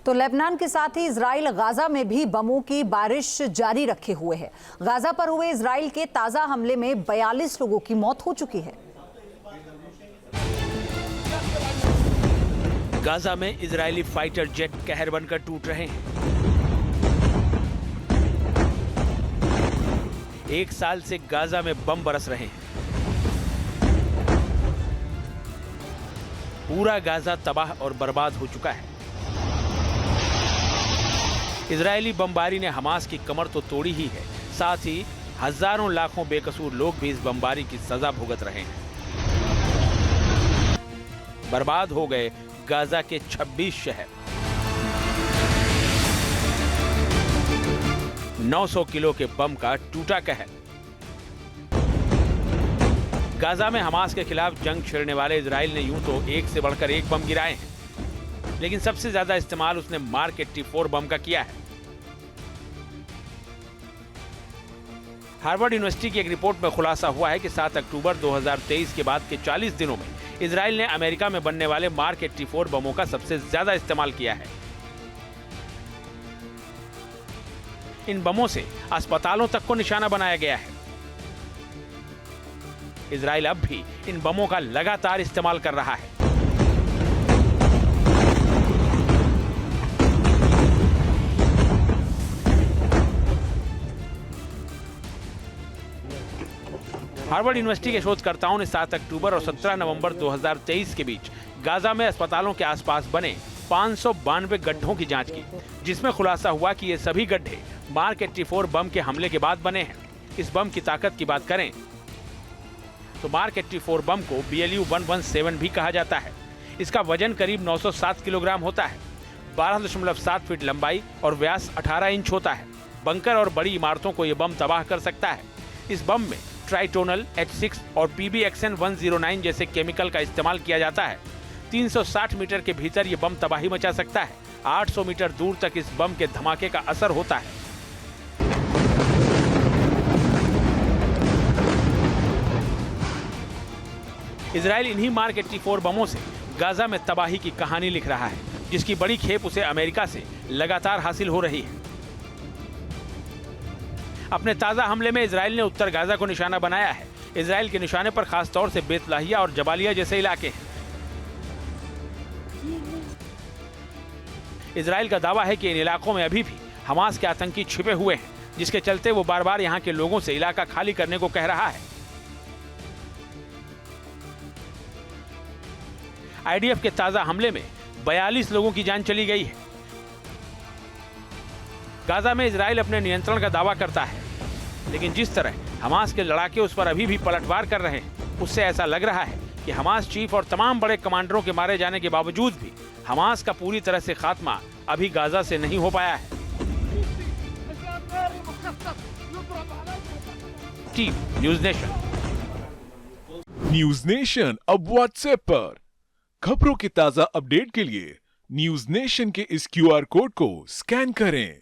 तो लेबनान के साथ ही इजराइल गाजा में भी बमों की बारिश जारी रखे हुए है। गाजा पर हुए इजराइल के ताजा हमले में 42 लोगों की मौत हो चुकी है। गाजा में इजरायली फाइटर जेट कहर बनकर टूट रहे हैं। एक साल से गाजा में बम बरस रहे हैं। पूरा गाजा तबाह और बर्बाद हो चुका है। इजरायली बमबारी ने हमास की कमर तो तोड़ी ही है, साथ ही हजारों लाखों बेकसूर लोग भी इस बमबारी की सजा भुगत रहे हैं। बर्बाद हो गए गाजा के 26 शहर। 900 किलो के बम का टूटा कहर। गाजा में हमास के खिलाफ जंग छेड़ने वाले इजराइल ने यूं तो एक से बढ़कर एक बम गिराए हैं, लेकिन सबसे ज्यादा इस्तेमाल उसने मार्क 84 बम का किया है। हार्वर्ड यूनिवर्सिटी की एक रिपोर्ट में खुलासा हुआ है कि 7 अक्टूबर 2023 के बाद के 40 दिनों में इजराइल ने अमेरिका में बनने वाले मार्क 84 बमों का सबसे ज्यादा इस्तेमाल किया है। इन बमों से अस्पतालों तक को निशाना बनाया गया है। इजराइल अब भी इन बमों का लगातार इस्तेमाल कर रहा है। हार्वर्ड यूनिवर्सिटी के शोधकर्ताओं ने 7 अक्टूबर और 17 नवंबर 2023 के बीच गाजा में अस्पतालों के आसपास बने 592 गड्ढों की जांच की, जिसमें खुलासा हुआ कि ये सभी गड्ढे मार्क 84 बम के हमले के बाद बने हैं। इस बम की ताकत की बात करें तो मार्क 84 बम को BLU 117 भी कहा जाता है। इसका वजन करीब 907 किलोग्राम होता है, 12.7 फीट लंबाई और व्यास 18 इंच होता है। बंकर और बड़ी इमारतों को यह बम तबाह कर सकता है। इस बम में ट्राइटोनल, H6 और PBXN 109 जैसे केमिकल का इस्तेमाल किया जाता है। 360 मीटर के भीतर यह बम तबाही मचा सकता है। 800 मीटर दूर तक इस बम के धमाके का असर होता है। इजराइल इन्हीं मार्क 84 बमों से गाजा में तबाही की कहानी लिख रहा है, जिसकी बड़ी खेप उसे अमेरिका से लगातार हासिल हो रही है। अपने ताजा हमले में इजराइल ने उत्तर गाजा को निशाना बनाया है। इजराइल के निशाने पर खास तौर से बेतलाहिया और जबालिया जैसे इलाके हैं। इजराइल का दावा है कि इन इलाकों में अभी भी हमास के आतंकी छिपे हुए हैं, जिसके चलते वो बार बार यहां के लोगों से इलाका खाली करने को कह रहा है। IDF के ताजा हमले में 42 लोगों की जान चली गई है। गाजा में इजराइल अपने नियंत्रण का दावा करता है, लेकिन जिस तरह हमास के लड़ाके उस पर अभी भी पलटवार कर रहे हैं, उससे ऐसा लग रहा है कि हमास चीफ और तमाम बड़े कमांडरों के मारे जाने के बावजूद भी हमास का पूरी तरह से खात्मा अभी गाजा से नहीं हो पाया है। Team news nation. News nation अब व्हाट्सएप पर खबरों के ताजा अपडेट के लिए न्यूज़ नेशन के इस QR कोड को स्कैन करें।